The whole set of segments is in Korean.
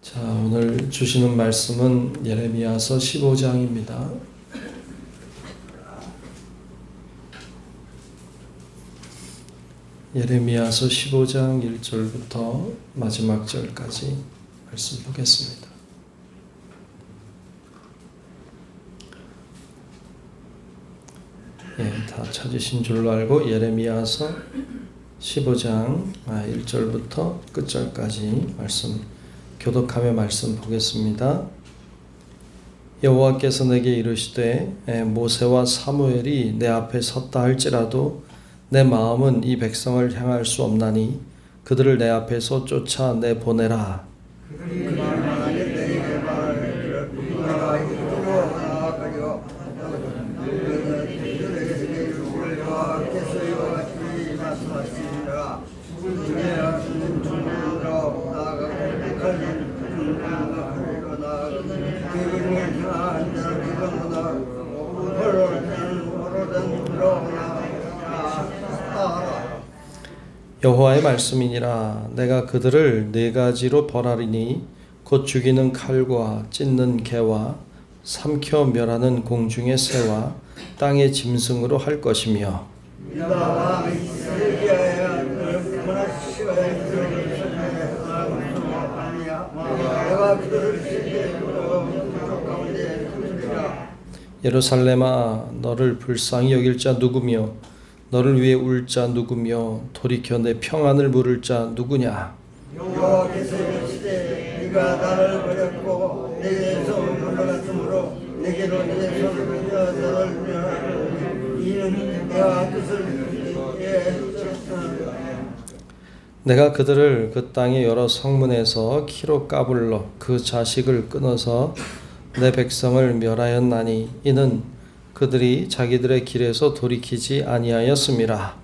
자, 오늘 주시는 말씀은 예레미야서 15장입니다. 예레미야서 15장 1절부터 마지막 절까지 말씀 보겠습니다. 다 찾으신 줄로 알고 예레미야서 15장 1절부터 끝절까지 말씀 교독하며 말씀 보겠습니다. 여호와께서 내게 이르시되 모세와 사무엘이 내 앞에 섰다 할지라도 내 마음은 이 백성을 향할 수 없나니 그들을 내 앞에서 쫓아내 보내라. 여호와의 말씀이니라. 내가 그들을 네 가지로 벌하리니 곧 죽이는 칼과 찢는 개와 삼켜 멸하는 공중의 새와 땅의 짐승으로 할 것이며 예루살렘아, 너를 불쌍히 여길 자 누구며 너를 위해 울 자 누구며 돌이켜 내 평안을 물을 자 누구냐? 여호와께서 이르시되 네가 나를 버렸고 내게서 물러갔으므로 내게로 내 손을 들여 너를 멸하리니 이는 내가 그것을 내가 그들을 그 땅의 여러 성문에서 키로 까불러 그 자식을 끊어서 내 백성을 멸하였나니 이는 그들이 자기들의 길에서 돌이키지 아니하였음이라.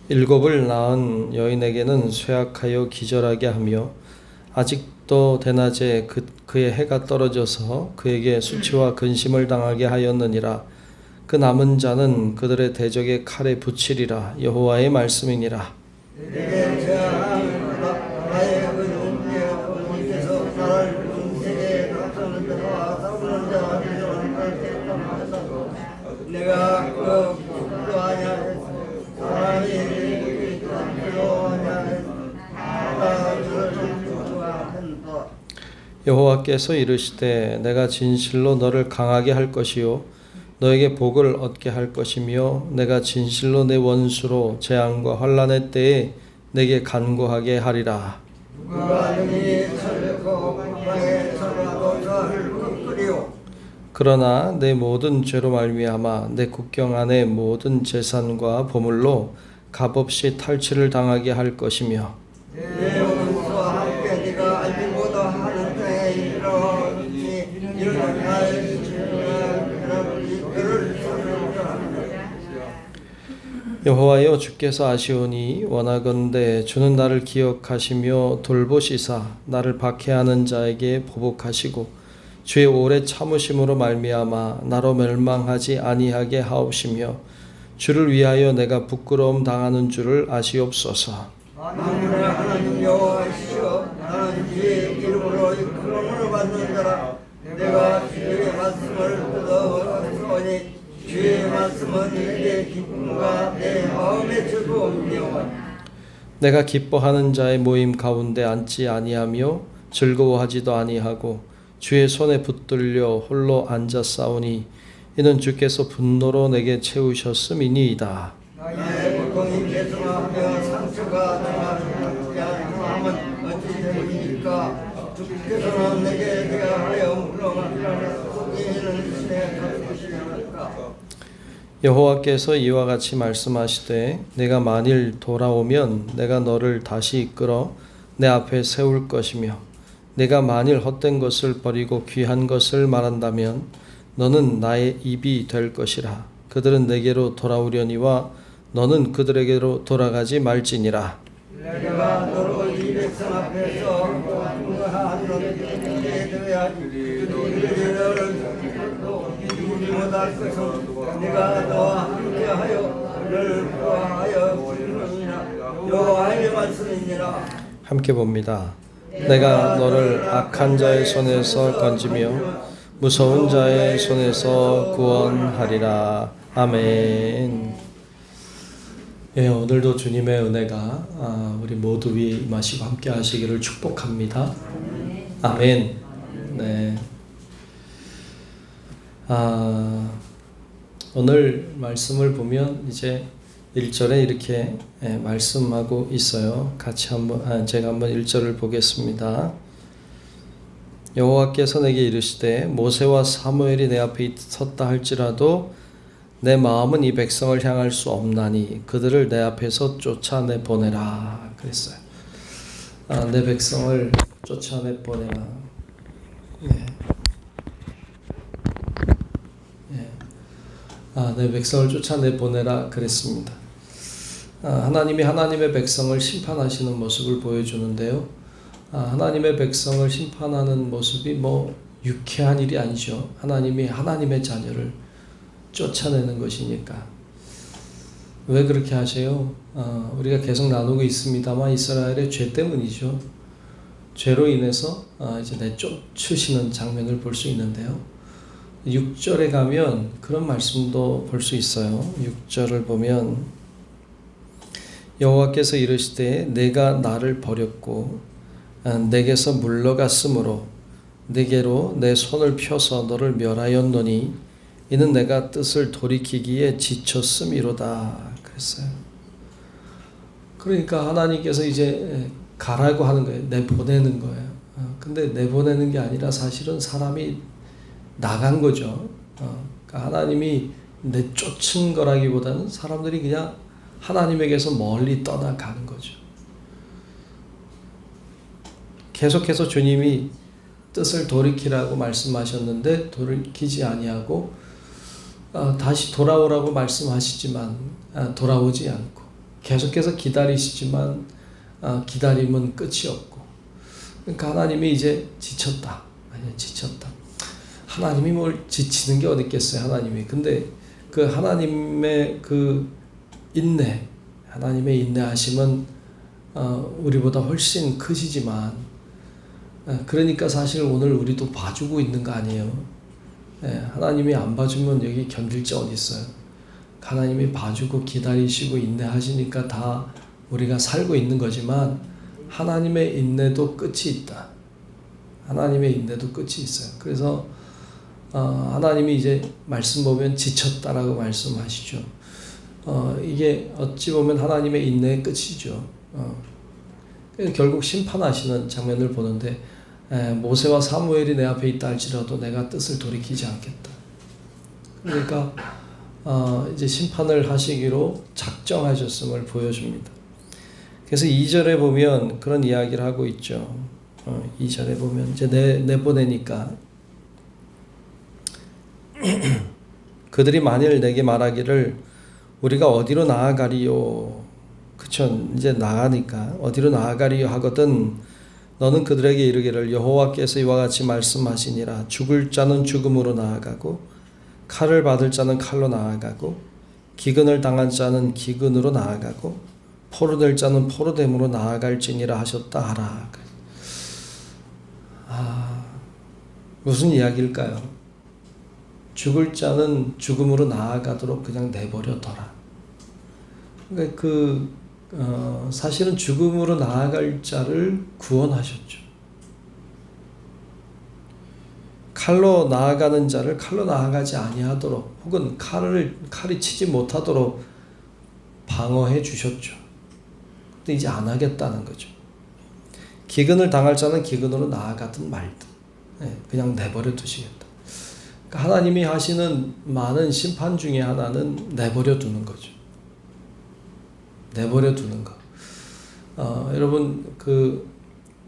일곱을 낳은 여인에게는 쇠약하여 기절하게 하며 아직도 대낮에 그의 해가 떨어져서 그에게 수치와 근심을 당하게 하였느니라. 그 남은 자는 그들의 대적의 칼에 붙이리라. 여호와의 말씀이니라. 여호와께서 이르시되 내가 진실로 너를 강하게 할 것이요 너에게 복을 얻게 할 것이며 내가 진실로 내 원수로 재앙과 환난의 때에 내게 간구하게 하리라. 그러나 내 모든 죄로 말미암아 내 국경 안의 모든 재산과 보물로 값없이 탈취를 당하게 할 것이며 여호와여, 주께서 아시오니 원하건대 주는 나를 기억하시며 돌보시사 나를 박해하는 자에게 보복하시고 주의 오래 참으심으로 말미암아 나로 멸망하지 아니하게 하옵시며 주를 위하여 내가 부끄러움 당하는 줄을 아시옵소서. 만군의 하나님 여호와시여, 나는 주의 이름으로 이끌음을 받는 자라. 내가 주의 말씀을 듣어오니 주의 말씀은 내 기쁨과 내 마음의 즐거움이요. 내가 기뻐하는 자의 모임 가운데 앉지 아니하며 즐거워하지도 아니하고 주의 손에 붙들려 홀로 앉아 싸우니 이는 주께서 분노로 내게 채우셨음이니이다. 나의 고통이 계속하며 상처가 당함은 어찌 되니까? 주께서는 내게 대하여 물러가시라고 이는 신의 값이시니까. 여호와께서 이와 같이 말씀하시되 내가 만일 돌아오면 내가 너를 다시 이끌어 내 앞에 세울 것이며 내가 만일 헛된 것을 버리고 귀한 것을 말한다면 너는 나의 입이 될 것이라. 그들은 내게로 돌아오려니와 너는 그들에게로 돌아가지 말지니라. 내가 너로 이 백성 앞에서 하는 일에 대하지 누구지 못할 것은 내가 너와 함께하여 너를 구하여 주느니라 여호와의 말씀이니라. 함께 봅니다. 내가 너를 악한 자의 손에서 건지며 무서운 자의 손에서 구원하리라. 아멘. 예, 오늘도 주님의 은혜가 우리 모두 위에 임하시고 함께 하시기를 축복합니다. 아멘. 네. 오늘 말씀을 보면 이제 1절에 이렇게 말씀하고 있어요. 같이 제가 한번 1절을 보겠습니다. 여호와께서 내게 이르시되 모세와 사무엘이 내 앞에 섰다 할지라도 내 마음은 이 백성을 향할 수 없나니 그들을 내 앞에서 쫓아내 보내라 그랬어요. 내 백성을 쫓아내 보내라. 내 백성을 쫓아내 보내라 그랬습니다. 하나님이 하나님의 백성을 심판하시는 모습을 보여주는데요. 하나님의 백성을 심판하는 모습이 유쾌한 일이 아니죠. 하나님이 하나님의 자녀를 쫓아내는 것이니까. 왜 그렇게 하세요? 우리가 계속 나누고 있습니다만 이스라엘의 죄 때문이죠. 죄로 인해서 이제 내쫓으시는 장면을 볼 수 있는데요. 6절에 가면 그런 말씀도 볼 수 있어요. 6절을 보면 여호와께서 이르시되 내가 나를 버렸고 내게서 물러갔으므로 내게로 내 손을 펴서 너를 멸하였노니 이는 내가 뜻을 돌이키기에 지쳤음이로다 그랬어요. 그러니까 하나님께서 이제 가라고 하는 거예요. 내보내는 거예요. 근데 내보내는 게 아니라 사실은 사람이 나간 거죠. 그러니까 하나님이 내쫓은 거라기보다는 사람들이 그냥 하나님에게서 멀리 떠나가는 거죠. 계속해서 주님이 뜻을 돌이키라고 말씀하셨는데 돌이키지 아니하고 다시 돌아오라고 말씀하시지만 돌아오지 않고 계속해서 기다리시지만 기다림은 끝이 없고 그러니까 하나님이 이제 지쳤다. 지쳤다. 하나님이 뭘 지치는 게 어디 있겠어요, 하나님이. 근데 그 하나님의 그 인내, 하나님의 인내하심은 우리보다 훨씬 크시지만 그러니까 사실 오늘 우리도 봐주고 있는 거 아니에요. 하나님이 안 봐주면 여기 견딜 자 어디 있어요. 하나님이 봐주고 기다리시고 인내하시니까 다 우리가 살고 있는 거지만 하나님의 인내도 끝이 있다. 하나님의 인내도 끝이 있어요. 그래서 하나님이 이제 말씀 보면 지쳤다라고 말씀하시죠. 이게 어찌 보면 하나님의 인내의 끝이죠. 결국 심판하시는 장면을 보는데 모세와 사무엘이 내 앞에 있다 할지라도 내가 뜻을 돌이키지 않겠다. 그러니까 이제 심판을 하시기로 작정하셨음을 보여줍니다. 그래서 2절에 보면 그런 이야기를 하고 있죠. 2절에 보면 이제 내보내니까 그들이 만일 내게 말하기를 우리가 어디로 나아가리요. 그쵸. 이제 나가니까 어디로 나아가리요 하거든 너는 그들에게 이르기를 여호와께서 이와 같이 말씀하시니라. 죽을 자는 죽음으로 나아가고 칼을 받을 자는 칼로 나아가고 기근을 당한 자는 기근으로 나아가고 포로될 자는 포로됨으로 나아갈지니라 하셨다 하라. 무슨 이야기일까요? 죽을 자는 죽음으로 나아가도록 그냥 내버려둬라. 그러니까 사실은 죽음으로 나아갈 자를 구원하셨죠. 칼로 나아가는 자를 칼로 나아가지 아니하도록 혹은 칼이 치지 못하도록 방어해 주셨죠. 근데 이제 안 하겠다는 거죠. 기근을 당할 자는 기근으로 나아가든 말든 그냥 내버려 두시겠다. 그러니까 하나님이 하시는 많은 심판 중에 하나는 내버려 두는 거죠. 내버려 두는 거. 여러분 그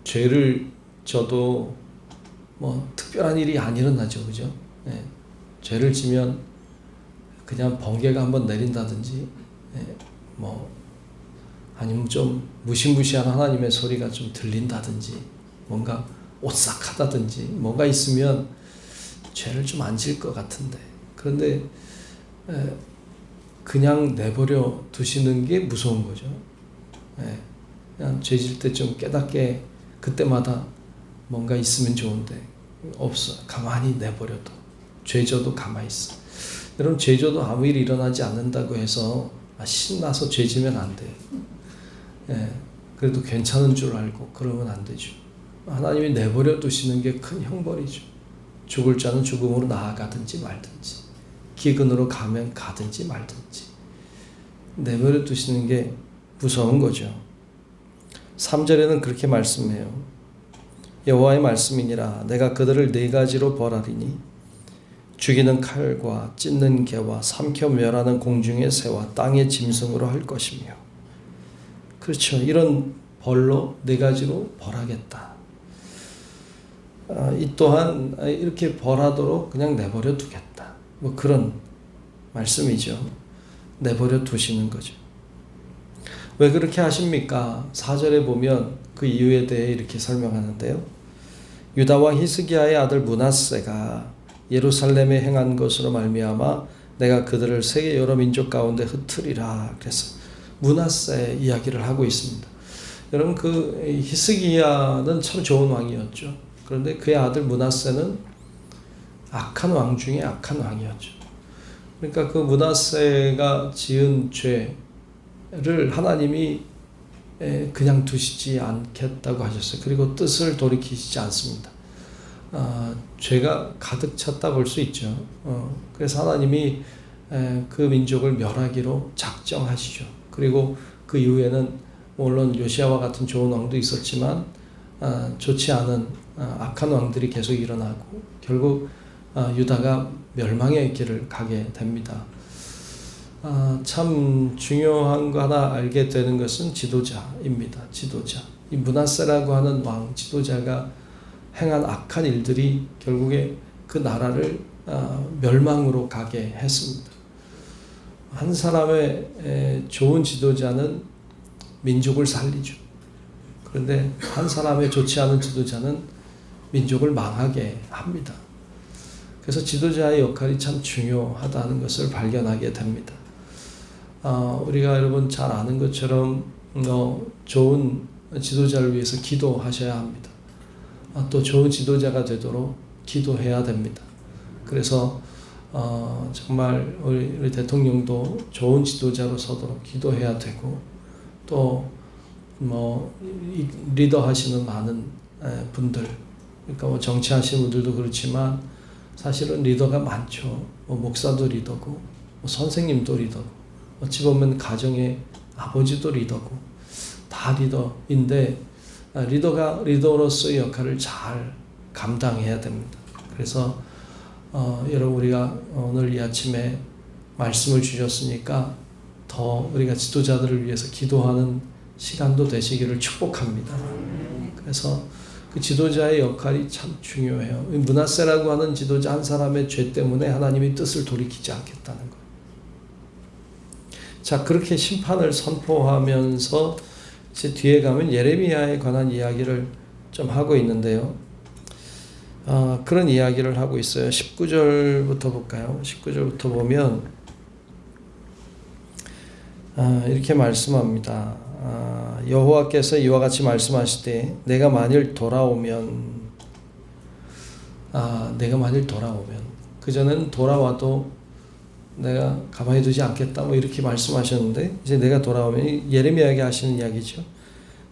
죄를 져도 특별한 일이 안 일어나죠, 그죠? 죄를 지면 그냥 번개가 한번 내린다든지, 아니면 좀 무시무시한 하나님의 소리가 좀 들린다든지 뭔가 오싹하다든지 뭔가 있으면 죄를 좀 안 질 것 같은데, 그런데 그냥 내버려 두시는 게 무서운 거죠. 그냥 죄 질 때 좀 깨닫게 그때마다 뭔가 있으면 좋은데 없어. 가만히 내버려둬. 죄져도 가만히 있어. 여러분, 죄져도 아무 일 일어나지 않는다고 해서 신나서 죄지면 안 돼요. 그래도 괜찮은 줄 알고 그러면 안 되죠. 하나님이 내버려 두시는 게 큰 형벌이죠. 죽을 자는 죽음으로 나아가든지 말든지, 기근으로 가면 가든지 말든지 내버려 두시는 게 무서운 거죠. 3절에는 그렇게 말씀해요. 여호와의 말씀이니라. 내가 그들을 네 가지로 벌하리니 죽이는 칼과 찢는 개와 삼켜 멸하는 공중의 새와 땅의 짐승으로 할 것이며. 그렇죠. 이런 벌로 네 가지로 벌하겠다. 이 또한 이렇게 벌하도록 그냥 내버려 두겠다. 뭐 그런 말씀이죠. 내버려 두시는 거죠. 왜 그렇게 하십니까? 4절에 보면 그 이유에 대해 이렇게 설명하는데요. 유다왕 히스기야의 아들 므낫세가 예루살렘에 행한 것으로 말미암아 내가 그들을 세계 여러 민족 가운데 흩으리라. 그래서 므낫세 이야기를 하고 있습니다. 여러분, 그 히스기야는 참 좋은 왕이었죠. 그런데 그의 아들 므낫세는 악한 왕 중에 악한 왕이었죠. 그러니까 그 므낫세가 지은 죄를 하나님이 그냥 두시지 않겠다고 하셨어요. 그리고 뜻을 돌이키시지 않습니다. 죄가 가득 찼다 볼 수 있죠. 그래서 하나님이 그 민족을 멸하기로 작정하시죠. 그리고 그 이후에는 물론 요시아와 같은 좋은 왕도 있었지만 좋지 않은 악한 왕들이 계속 일어나고 결국 유다가 멸망의 길을 가게 됩니다. 참 중요한 거 하나 알게 되는 것은 지도자입니다. 지도자. 이 므낫세라고 하는 왕 지도자가 행한 악한 일들이 결국에 그 나라를 멸망으로 가게 했습니다. 한 사람의 좋은 지도자는 민족을 살리죠. 그런데 한 사람의 좋지 않은 지도자는 민족을 망하게 합니다. 그래서 지도자의 역할이 참 중요하다는 것을 발견하게 됩니다. 우리가 여러분 잘 아는 것처럼 좋은 지도자를 위해서 기도하셔야 합니다. 또 좋은 지도자가 되도록 기도해야 됩니다. 그래서 정말 우리 대통령도 좋은 지도자로 서도록 기도해야 되고, 또 리더 하시는 많은 분들, 그러니까 뭐 정치하시는 분들도 그렇지만 사실은 리더가 많죠. 목사도 리더고, 선생님도 리더고, 어찌 보면 가정의 아버지도 리더고, 다 리더인데 리더가 리더로서의 역할을 잘 감당해야 됩니다. 그래서 여러분, 우리가 오늘 이 아침에 말씀을 주셨으니까 더 우리가 지도자들을 위해서 기도하는 시간도 되시기를 축복합니다. 그래서 그 지도자의 역할이 참 중요해요. 므낫세라고 하는 지도자 한 사람의 죄 때문에 하나님이 뜻을 돌이키지 않겠다는 거예요. 자, 그렇게 심판을 선포하면서 이제 뒤에 가면 예레미야에 관한 이야기를 좀 하고 있는데요. 그런 이야기를 하고 있어요. 19절부터 볼까요? 19절부터 보면 이렇게 말씀합니다. 여호와께서 이와 같이 말씀하시되 내가 만일 돌아오면 그전에는 돌아와도 내가 가만히 두지 않겠다 뭐 이렇게 말씀하셨는데, 이제 내가 돌아오면 예레미야에게 하시는 이야기죠.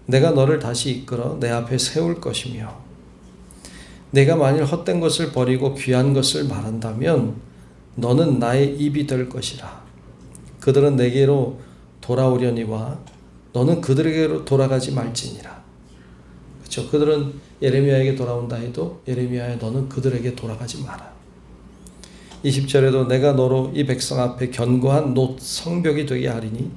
내가 너를 다시 이끌어 내 앞에 세울 것이며, 내가 만일 헛된 것을 버리고 귀한 것을 말한다면 너는 나의 입이 될 것이라. 그들은 내게로 돌아오려니와 너는 그들에게로 돌아가지 말지니라. 그렇죠. 그들은 예레미야에게 돌아온다 해도 예레미야야 너는 그들에게 돌아가지 마라. 20절에도 내가 너로 이 백성 앞에 견고한 놋 성벽이 되게 하리니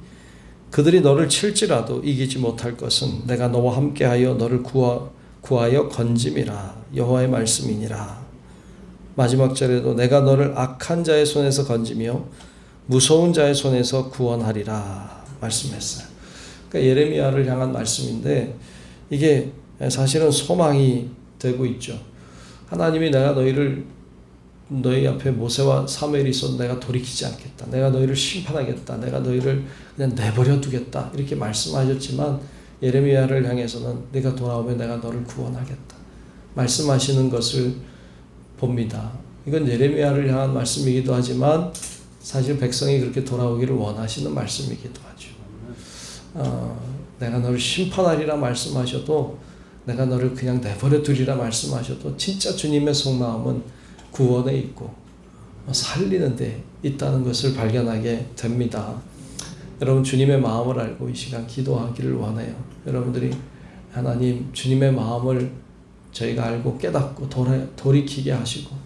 그들이 너를 칠지라도 이기지 못할 것은 내가 너와 함께하여 너를 구하여 건짐이라. 여호와의 말씀이니라. 마지막 절에도 내가 너를 악한 자의 손에서 건지며 무서운 자의 손에서 구원하리라 말씀했어요. 그러니까 예레미야를 향한 말씀인데 이게 사실은 소망이 되고 있죠. 하나님이 내가 너희 앞에 모세와 사무엘이 있어도 내가 돌이키지 않겠다. 내가 너희를 심판하겠다. 내가 너희를 그냥 내버려 두겠다. 이렇게 말씀하셨지만 예레미야를 향해서는 네가 돌아오면 내가 너를 구원하겠다. 말씀하시는 것을 봅니다. 이건 예레미야를 향한 말씀이기도 하지만 사실 백성이 그렇게 돌아오기를 원하시는 말씀이기도 하죠. 내가 너를 심판하리라 말씀하셔도 내가 너를 그냥 내버려 두리라 말씀하셔도 진짜 주님의 속마음은 구원에 있고 살리는 데 있다는 것을 발견하게 됩니다. 여러분 주님의 마음을 알고 이 시간 기도하기를 원해요. 여러분들이 하나님 주님의 마음을 저희가 알고 깨닫고 돌이키게 하시고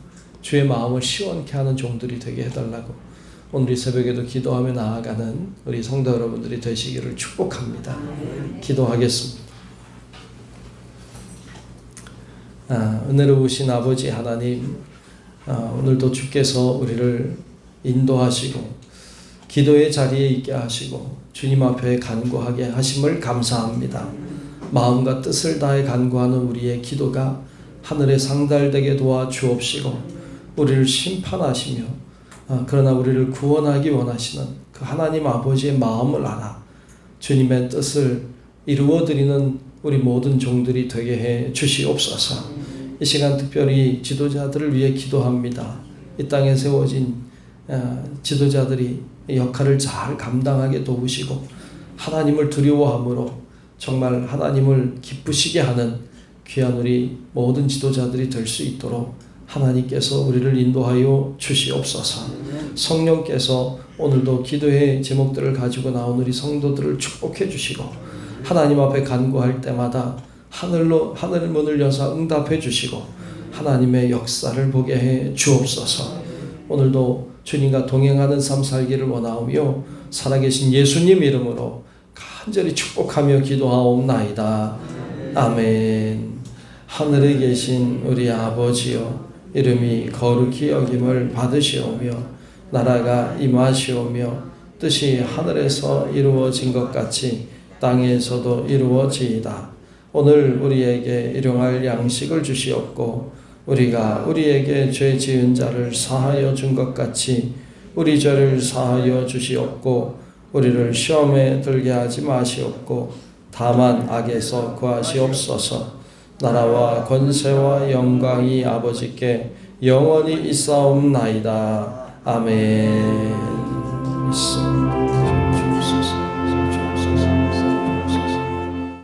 주의 마음을 시원케 하는 종들이 되게 해달라고 오늘 이 새벽에도 기도하며 나아가는 우리 성도 여러분들이 되시기를 축복합니다. 기도하겠습니다. 은혜로우신 아버지 하나님, 오늘도 주께서 우리를 인도하시고 기도의 자리에 있게 하시고 주님 앞에 간구하게 하심을 감사합니다. 마음과 뜻을 다해 간구하는 우리의 기도가 하늘에 상달되게 도와 주옵시고 우리를 심판하시며 그러나 우리를 구원하기 원하시는 그 하나님 아버지의 마음을 알아 주님의 뜻을 이루어드리는 우리 모든 종들이 되게 해 주시옵소서. 이 시간 특별히 지도자들을 위해 기도합니다. 이 땅에 세워진 지도자들이 역할을 잘 감당하게 도우시고 하나님을 두려워함으로 정말 하나님을 기쁘시게 하는 귀한 우리 모든 지도자들이 될 수 있도록 하나님께서 우리를 인도하여 주시옵소서. 성령께서 오늘도 기도의 제목들을 가지고 나온 우리 성도들을 축복해 주시고 하나님 앞에 간구할 때마다 하늘 문을 여사 응답해 주시고 하나님의 역사를 보게 해 주옵소서. 오늘도 주님과 동행하는 삶 살기를 원하오며 살아계신 예수님 이름으로 간절히 축복하며 기도하옵나이다. 아멘. 하늘에 계신 우리 아버지여, 이름이 거룩히 여김을 받으시오며 나라가 임하시오며 뜻이 하늘에서 이루어진 것 같이 땅에서도 이루어지이다. 오늘 우리에게 일용할 양식을 주시옵고 우리가 우리에게 죄 지은 자를 사하여 준 것 같이 우리 죄를 사하여 주시옵고 우리를 시험에 들게 하지 마시옵고 다만 악에서 구하시옵소서. 나라와 권세와 영광이 아버지께 영원히 있사옵나이다. 아멘.